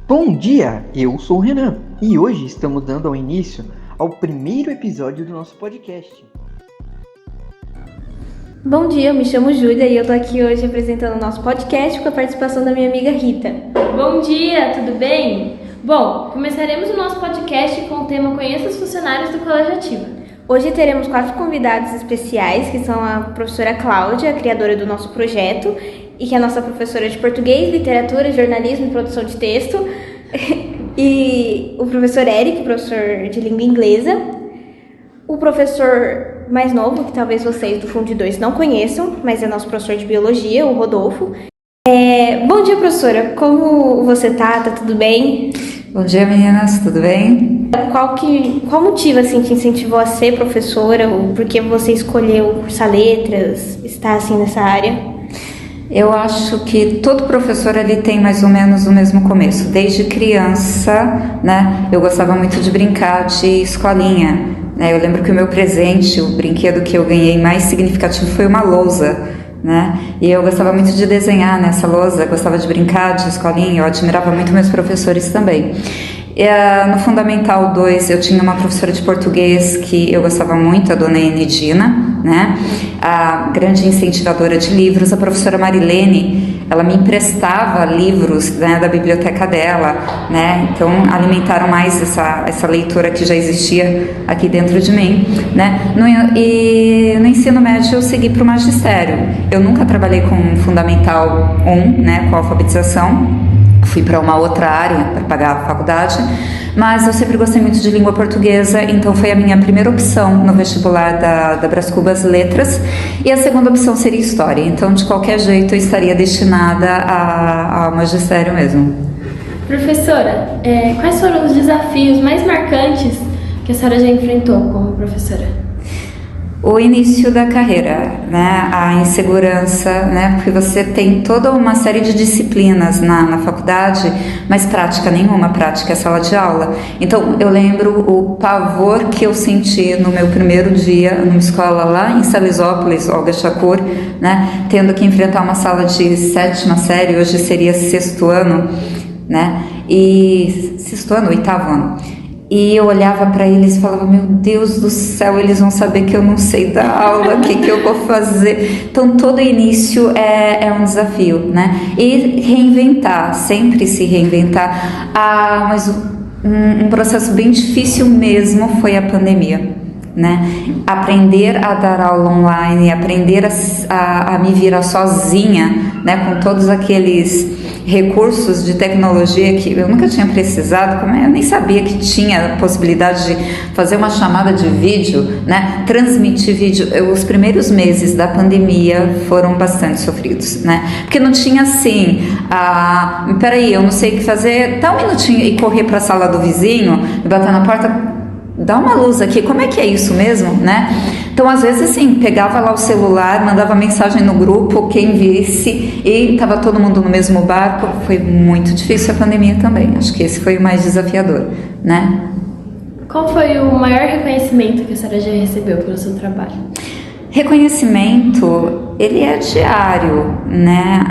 Bom dia, eu sou o Renan e hoje estamos dando início ao primeiro episódio do nosso podcast. Bom dia, eu me chamo Júlia e eu tô aqui hoje apresentando o nosso podcast com a participação da minha amiga Rita. Bom dia, tudo bem? Bom, começaremos o nosso podcast com o tema Conheça os Funcionários do Colégio Ativa. Hoje teremos 4 convidados especiais, que são a professora Cláudia, a criadora do nosso projeto, e que é a nossa professora de português, literatura, jornalismo e produção de texto, e o professor Eric, professor de língua inglesa, o professor mais novo, que talvez vocês do Fundo 2 não conheçam, mas é nosso professor de biologia, o Rodolfo. Bom dia, professora, como você tá? Tá tudo bem? Bom dia, meninas, tudo bem? Qual motivo assim, te incentivou a ser professora? Ou por que você escolheu cursar letras, estar assim nessa área? Eu acho que todo professor ali tem mais ou menos o mesmo começo. Desde criança, né, eu gostava muito de brincar de escolinha. Né? Eu lembro que o meu presente, o brinquedo que eu ganhei mais significativo foi uma lousa. Né? E eu gostava muito de desenhar nessa lousa, gostava de brincar de escolinha, eu admirava muito meus professores também. No Fundamental 2 eu tinha uma professora de português que eu gostava muito, a dona Enedina, né? A grande incentivadora de livros. A professora Marilene, ela me emprestava livros, né, da biblioteca dela, né? Então alimentaram mais essa leitura que já existia aqui dentro de mim, né? No ensino médio eu segui para o magistério. Eu nunca trabalhei com Fundamental 1, né, com alfabetização. Fui para uma outra área para pagar a faculdade, mas eu sempre gostei muito de língua portuguesa, então foi a minha primeira opção no vestibular da Brás Cubas Letras, e a segunda opção seria História. Então, de qualquer jeito, eu estaria destinada ao magistério mesmo. Professora, quais foram os desafios mais marcantes que a senhora já enfrentou como professora? O início da carreira, né, a insegurança, né, porque você tem toda uma série de disciplinas na faculdade, mas prática nenhuma, prática é sala de aula. Então, eu lembro o pavor que eu senti no meu primeiro dia numa escola lá em Salesópolis, Olga Chacur, né, tendo que enfrentar uma sala de 7ª série, hoje seria 6º ano, né, e 6º ano, 8º ano. E eu olhava para eles e falava, meu Deus do céu, eles vão saber que eu não sei dar aula, o que eu vou fazer? Então, todo início é um desafio, né? E reinventar, sempre se reinventar. Mas um processo bem difícil mesmo foi a pandemia, né? Aprender a dar aula online, aprender a me virar sozinha, né? Com todos aqueles recursos de tecnologia que eu nunca tinha precisado, eu nem sabia que tinha a possibilidade de fazer uma chamada de vídeo, né? Transmitir vídeo. Os primeiros meses da pandemia foram bastante sofridos, né? Porque não tinha assim, peraí, eu não sei o que fazer, dá um minutinho e correr para a sala do vizinho e bater na porta. Dá uma luz aqui, como é que é isso mesmo, né? Então, às vezes, assim, pegava lá o celular, mandava mensagem no grupo, quem visse, e estava todo mundo no mesmo barco. Foi muito difícil a pandemia também, acho que esse foi o mais desafiador, né? Qual foi o maior reconhecimento que a senhora já recebeu pelo seu trabalho? Reconhecimento, ele é diário, né?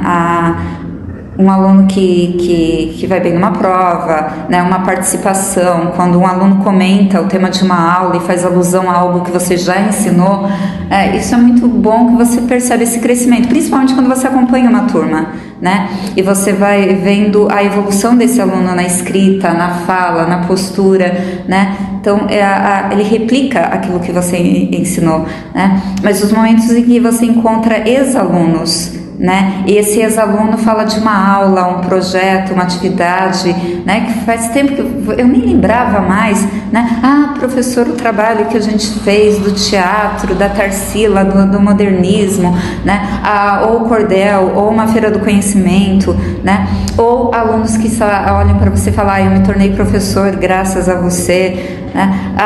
Um aluno que vai bem numa prova, né, uma participação, quando um aluno comenta o tema de uma aula e faz alusão a algo que você já ensinou, isso é muito bom, que você percebe esse crescimento, principalmente quando você acompanha uma turma, né, e você vai vendo a evolução desse aluno na escrita, na fala, na postura, né, então ele replica aquilo que você ensinou, né, mas os momentos em que você encontra ex-alunos, né? E esse ex-aluno fala de uma aula, um projeto, uma atividade, né? Que faz tempo que eu nem lembrava mais, né? Professor, o trabalho que a gente fez do teatro, da Tarsila, do modernismo, né? Ou o cordel, ou uma feira do conhecimento, né? Ou alunos que olham para você e falam, eu me tornei professor graças a você, né?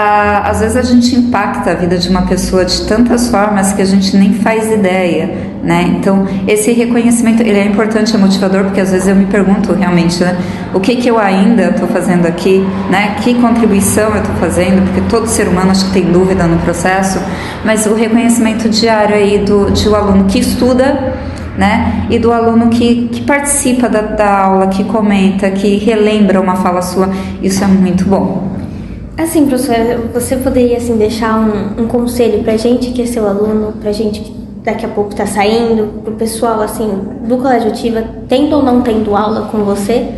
Às vezes a gente impacta a vida de uma pessoa de tantas formas que a gente nem faz ideia, né? Então, esse reconhecimento, ele é importante, é motivador, porque às vezes eu me pergunto realmente, né? O que eu ainda estou fazendo aqui, né? Que contribuição eu estou fazendo, porque todo ser humano acho que tem dúvida no processo, mas o reconhecimento diário aí de um aluno que estuda, né? E do aluno que participa da aula, que comenta, que relembra uma fala sua. Isso é muito bom. Assim, professora, você poderia assim, deixar um conselho pra gente que é seu aluno, pra gente que daqui a pouco está saindo, pro pessoal assim, do Colégio Ativa, tendo ou não tendo aula com você?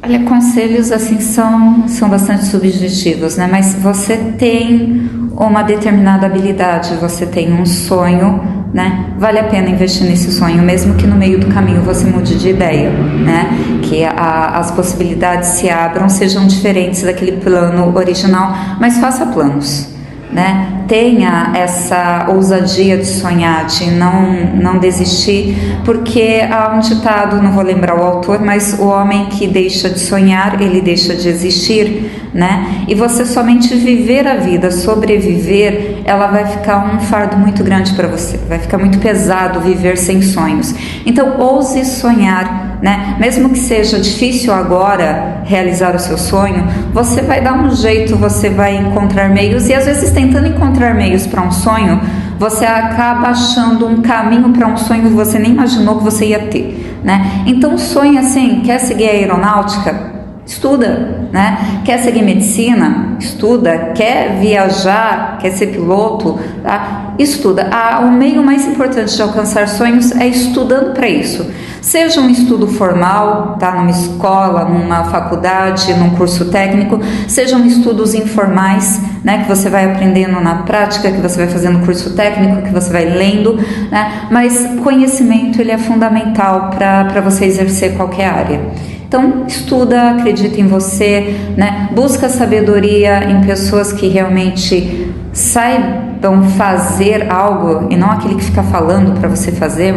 Olha, conselhos assim são bastante subjetivos, né? Mas você tem uma determinada habilidade, você tem um sonho, né? Vale a pena investir nesse sonho, mesmo que no meio do caminho você mude de ideia, né? Que as possibilidades se abram, sejam diferentes daquele plano original, mas faça planos, né? Tenha essa ousadia de sonhar, de não desistir, porque há um ditado, não vou lembrar o autor, mas o homem que deixa de sonhar, ele deixa de existir, né? E você somente viver a vida, sobreviver, ela vai ficar um fardo muito grande para você, vai ficar muito pesado viver sem sonhos. Então, ouse sonhar, né? Mesmo que seja difícil agora realizar o seu sonho, você vai dar um jeito, você vai encontrar meios, e às vezes tentando encontrar meios para um sonho, você acaba achando um caminho para um sonho que você nem imaginou que você ia ter, né? Então sonha assim, quer seguir a aeronáutica? Estuda, né? Quer seguir medicina? Estuda. Quer viajar? Quer ser piloto? Tá? Estuda. O meio mais importante de alcançar sonhos é estudando para isso. Seja um estudo formal, tá? Numa escola, numa faculdade, num curso técnico, sejam estudos informais, né? Que você vai aprendendo na prática, que você vai fazendo curso técnico, que você vai lendo, né? Mas conhecimento, ele é fundamental para você exercer qualquer área. Então, estuda, acredita em você, né? Busca sabedoria em pessoas que realmente saibam fazer algo e não aquele que fica falando para você fazer.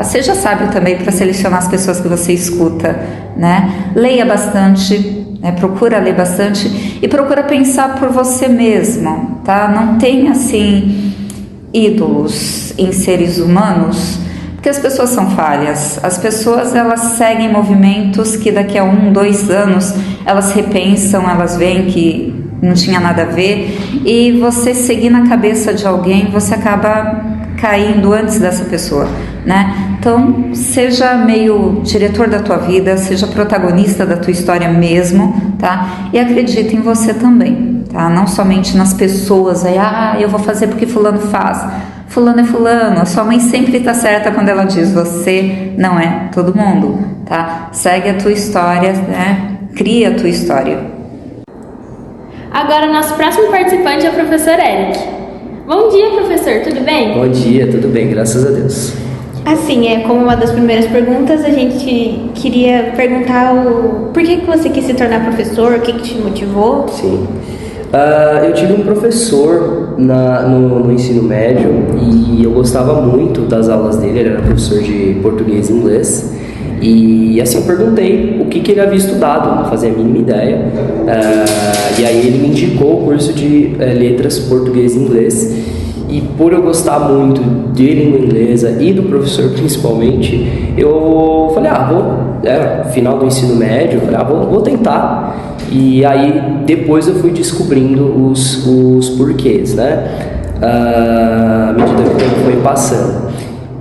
Seja sábio também para selecionar as pessoas que você escuta, né? Leia bastante, né? Procura ler bastante e procura pensar por você mesmo, tá? Não tem, assim, ídolos em seres humanos, porque as pessoas são falhas, as pessoas elas seguem movimentos que daqui a 1, 2 anos elas repensam, elas veem que não tinha nada a ver, e você seguir na cabeça de alguém, você acaba caindo antes dessa pessoa, né? Então, seja meio diretor da tua vida, seja protagonista da tua história mesmo, tá? E acredita em você também, tá? Não somente nas pessoas, aí, eu vou fazer porque fulano faz. Fulano é fulano, a sua mãe sempre está certa quando ela diz, você não é todo mundo, tá? Segue a tua história, né? Cria a tua história. Agora, nosso próximo participante é o professor Eric. Bom dia, professor, tudo bem? Bom dia, tudo bem, graças a Deus. Assim, como uma das primeiras perguntas, a gente queria perguntar por que você quis se tornar professor, o que te motivou? Sim. Eu tive um professor no ensino médio e eu gostava muito das aulas dele, ele era professor de português e inglês. E assim eu perguntei o que ele havia estudado, não fazia a mínima ideia. E aí ele me indicou o curso de letras português e inglês. E por eu gostar muito de língua inglesa e do professor principalmente, eu falei, final do ensino médio, eu falei, vou tentar. E aí depois eu fui descobrindo os porquês, né? À medida que o tempo foi passando.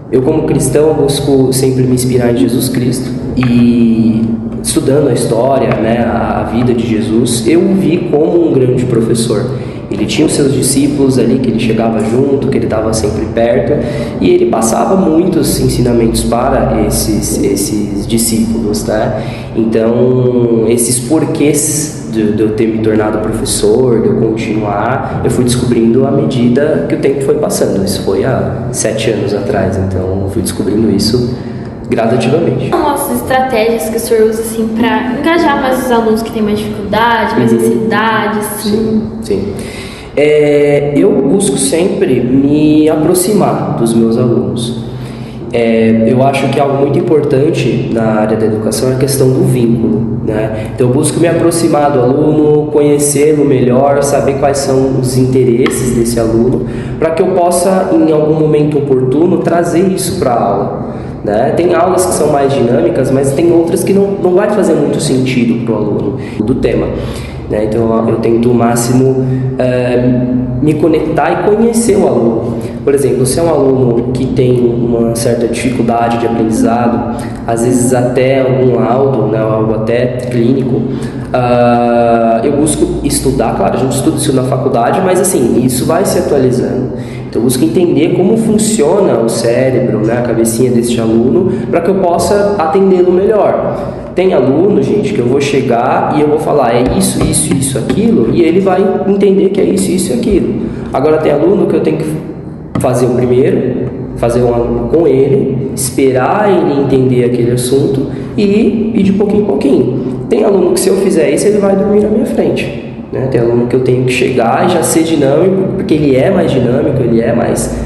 Eu, como cristão, busco sempre me inspirar em Jesus Cristo e estudando a história, né, a vida de Jesus, eu o vi como um grande professor. Ele tinha os seus discípulos ali que ele chegava junto, que ele estava sempre perto, e ele passava muitos ensinamentos para esses discípulos, né? Então, esses porquês de eu ter me tornado professor, de eu continuar, eu fui descobrindo à medida que o tempo foi passando. Isso foi há 7 anos atrás, então eu fui descobrindo isso gradativamente. Quais são as estratégias que o senhor usa assim, para engajar mais os alunos que têm mais dificuldade, mais ansiedade? Assim? Sim. Eu busco sempre me aproximar dos meus alunos. Eu acho que algo muito importante na área da educação é a questão do vínculo, né? Então eu busco me aproximar do aluno, conhecê-lo melhor, saber quais são os interesses desse aluno, para que eu possa, em algum momento oportuno, trazer isso para a aula, né? Tem aulas que são mais dinâmicas, mas tem outras que não vai fazer muito sentido para o aluno do tema, né? Então eu tento o máximo me conectar e conhecer o aluno, Por exemplo, se é um aluno que tem uma certa dificuldade de aprendizado, às vezes até algum laudo, né, algo até clínico, eu busco estudar, claro, a gente estuda isso na faculdade, mas assim, isso vai se atualizando. Então eu busco entender como funciona o cérebro, né, a cabecinha desse aluno, para que eu possa atendê-lo melhor. Tem aluno, gente, que eu vou chegar e eu vou falar, é isso, isso, isso, aquilo, e ele vai entender que é isso, isso e aquilo. Agora tem aluno que eu tenho que fazer o primeiro, fazer um aluno com ele, esperar ele entender aquele assunto e ir de pouquinho em pouquinho. Tem aluno que se eu fizer isso, ele vai dormir na minha frente, né? Tem aluno que eu tenho que chegar e já ser dinâmico, porque ele é mais dinâmico, ele é mais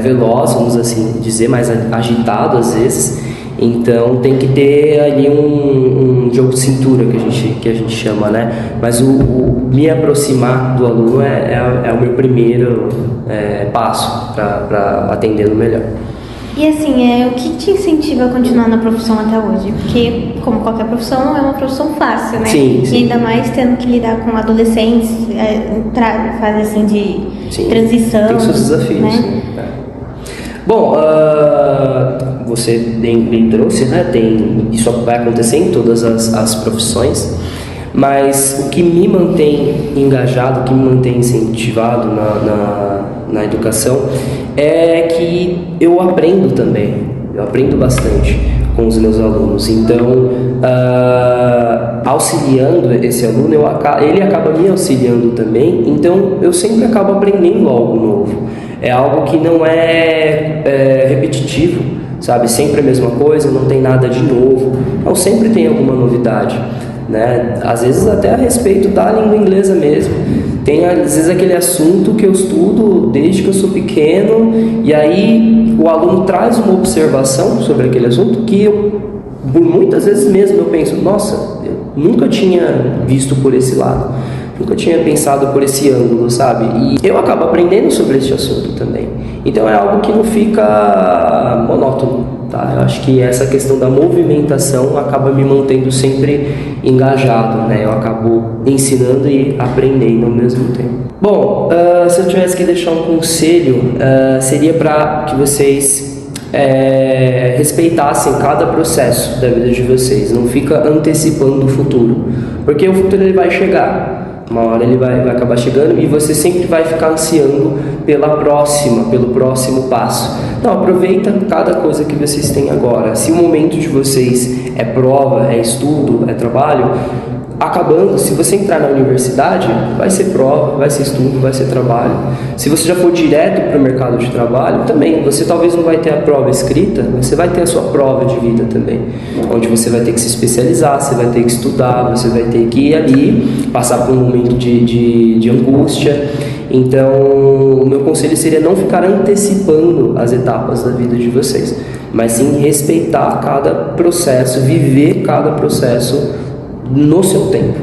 veloz, vamos assim dizer, mais agitado às vezes. Então tem que ter ali um jogo de cintura que a gente chama, né? Mas o me aproximar do aluno é o meu primeiro passo para atendê-lo melhor. E assim, o que te incentiva a continuar na profissão até hoje? Porque, como qualquer profissão, não é uma profissão fácil, né? Sim. E ainda mais tendo que lidar com adolescentes, fase assim de transição. Tem seus desafios, né? Sim. Bom, você bem trouxe, né? Isso vai acontecer em todas as profissões, mas o que me mantém engajado, o que me mantém incentivado na educação é que eu aprendo também, eu aprendo bastante com os meus alunos. Então, auxiliando esse aluno, ele acaba me auxiliando também, então eu sempre acabo aprendendo algo novo. É algo que não é repetitivo, sabe? Sempre a mesma coisa, não tem nada de novo. Então sempre tem alguma novidade, né? Às vezes até a respeito da língua inglesa mesmo. Tem às vezes aquele assunto que eu estudo desde que eu sou pequeno e aí o aluno traz uma observação sobre aquele assunto que eu, por muitas vezes mesmo, eu penso, nossa, eu nunca tinha visto por esse lado. Nunca tinha pensado por esse ângulo, sabe? E eu acabo aprendendo sobre esse assunto também. Então é algo que não fica monótono, tá? Eu acho que essa questão da movimentação acaba me mantendo sempre engajado, né? Eu acabo ensinando e aprendendo ao mesmo tempo. Bom, se eu tivesse que deixar um conselho, seria para que vocês respeitassem cada processo da vida de vocês. Não fica antecipando o futuro, porque o futuro ele vai chegar. Uma hora ele vai acabar chegando e você sempre vai ficar ansiando pelo próximo passo. Então aproveita cada coisa que vocês têm agora. Se o momento de vocês é prova, é estudo, é trabalho, acabando, se você entrar na universidade, vai ser prova, vai ser estudo, vai ser trabalho. Se você já for direto para o mercado de trabalho, também, você talvez não vai ter a prova escrita, mas você vai ter a sua prova de vida também, onde você vai ter que se especializar, você vai ter que estudar, você vai ter que ir ali, passar por um momento de angústia. Então, o meu conselho seria não ficar antecipando as etapas da vida de vocês, mas sim respeitar cada processo, viver cada processo no seu tempo.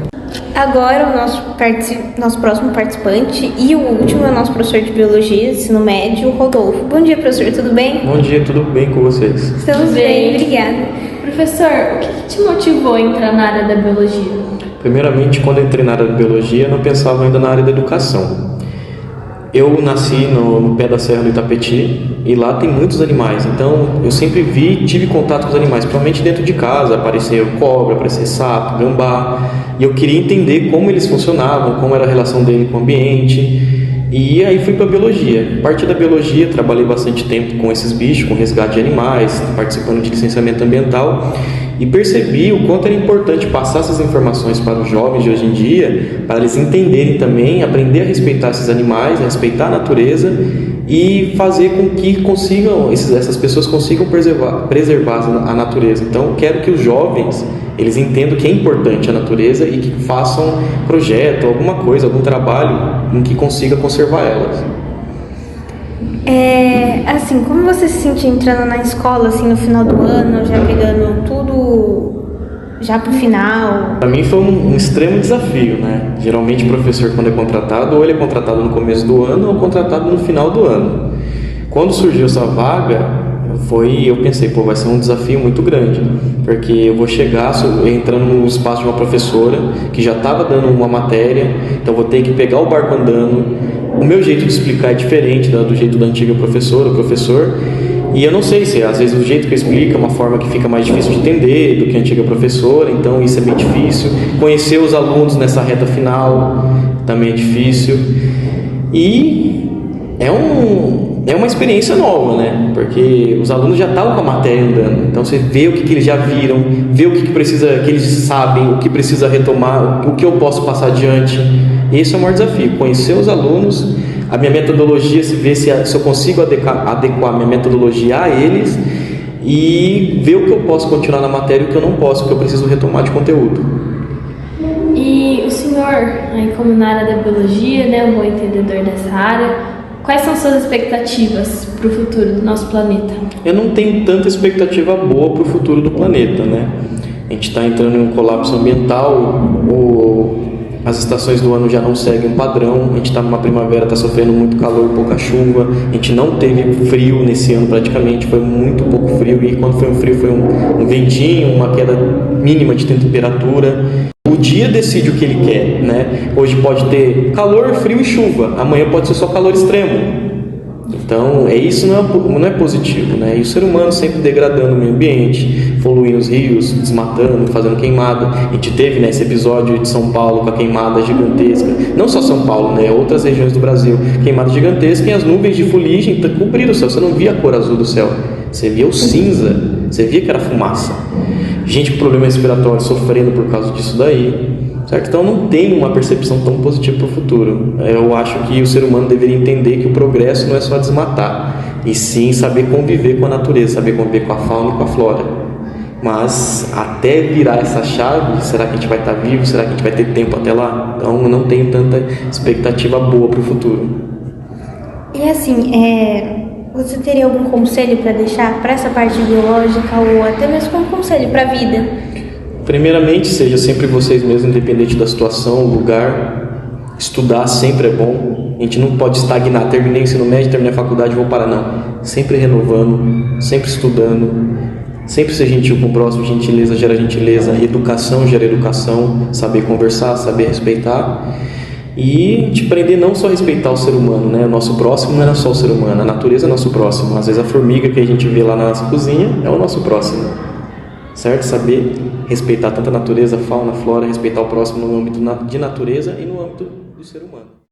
Agora o nosso próximo participante e o último é o nosso professor de Biologia, ensino médio, Rodolfo. Bom dia, professor, tudo bem? Bom dia, tudo bem com vocês? Estamos bem, obrigada. Professor, o que te motivou a entrar na área da Biologia? Primeiramente, quando eu entrei na área da Biologia, eu não pensava ainda na área da educação. Eu nasci no pé da serra do Itapetí e lá tem muitos animais, então eu sempre tive contato com os animais, principalmente dentro de casa, apareceu cobra, apareceu sapo, gambá, e eu queria entender como eles funcionavam, como era a relação dele com o ambiente, e aí fui para a Biologia. A partir da Biologia, trabalhei bastante tempo com esses bichos, com resgate de animais, participando de licenciamento ambiental, e percebi o quanto era importante passar essas informações para os jovens de hoje em dia, para eles entenderem também, aprender a respeitar esses animais, a respeitar a natureza e fazer com que essas pessoas consigam preservar a natureza. Então, quero que os jovens eles entendam que é importante a natureza e que façam projeto, alguma coisa, algum trabalho em que consiga conservar elas. Assim, como você se sentiu entrando na escola, assim, no final do ano, já pegando tudo já pro final? Para mim foi um extremo desafio, né? Geralmente o professor, quando é contratado, ou ele é contratado no começo do ano ou contratado no final do ano. Quando surgiu essa vaga, eu pensei, vai ser um desafio muito grande, porque eu vou chegar entrando no espaço de uma professora que já estava dando uma matéria, então vou ter que pegar o barco andando, o meu jeito de explicar é diferente do jeito da antiga professora, o professor, e eu não sei se às vezes o jeito que eu explico é uma forma que fica mais difícil de entender do que a antiga professora, então isso é bem difícil. Conhecer os alunos nessa reta final também é difícil. E é uma experiência nova, né? Porque os alunos já estavam com a matéria andando, então você vê o que eles já viram, vê o que precisa, que eles sabem, o que precisa retomar, o que eu posso passar adiante. Esse é o maior desafio, conhecer os alunos, a minha metodologia, ver se eu consigo adequar a minha metodologia a eles e ver o que eu posso continuar na matéria e o que eu não posso, o que eu preciso retomar de conteúdo. E o senhor, aí como na área da biologia, né, um bom entendedor dessa área, quais são suas expectativas para o futuro do nosso planeta? Eu não tenho tanta expectativa boa para o futuro do planeta, né? A gente está entrando em um colapso ambiental, as estações do ano já não seguem um padrão, a gente está numa primavera, está sofrendo muito calor, pouca chuva, a gente não teve frio nesse ano praticamente, foi muito pouco frio, e quando foi um frio foi um ventinho, uma queda mínima de temperatura. O dia decide o que ele quer, né? Hoje pode ter calor, frio e chuva, amanhã pode ser só calor extremo. Então, isso não é positivo, né? E o ser humano sempre degradando o meio ambiente, poluindo os rios, desmatando, fazendo queimada. A gente teve, né, esse episódio de São Paulo com a queimada gigantesca. Não só São Paulo, né? Outras regiões do Brasil. Queimada gigantesca e as nuvens de fuligem cobriram o céu. Você não via a cor azul do céu. Você via o cinza. Você via que era fumaça. Gente com problema respiratório sofrendo por causa disso daí. Certo? Então não tem uma percepção tão positiva para o futuro. Eu acho que o ser humano deveria entender que o progresso não é só desmatar, e sim saber conviver com a natureza, saber conviver com a fauna e com a flora. Mas até virar essa chave, será que a gente vai estar vivo? Será que a gente vai ter tempo até lá? Então eu não tenho tanta expectativa boa para o futuro. E assim, você teria algum conselho para deixar para essa parte biológica ou até mesmo como conselho para a vida? Primeiramente, seja sempre vocês mesmos, independente da situação, lugar. Estudar sempre é bom. A gente não pode estagnar, terminei o ensino médio, terminei a faculdade, vou parar, não. Sempre renovando, sempre estudando, sempre ser gentil com o próximo. Gentileza gera gentileza, educação gera educação, saber conversar, saber respeitar. E te aprender não só a respeitar o ser humano, né? O nosso próximo não é só o ser humano, a natureza é nosso próximo. Às vezes a formiga que a gente vê lá na nossa cozinha é o nosso próximo. Certo? Saber respeitar tanto a natureza, a fauna, a flora, respeitar o próximo no âmbito de natureza e no âmbito do ser humano.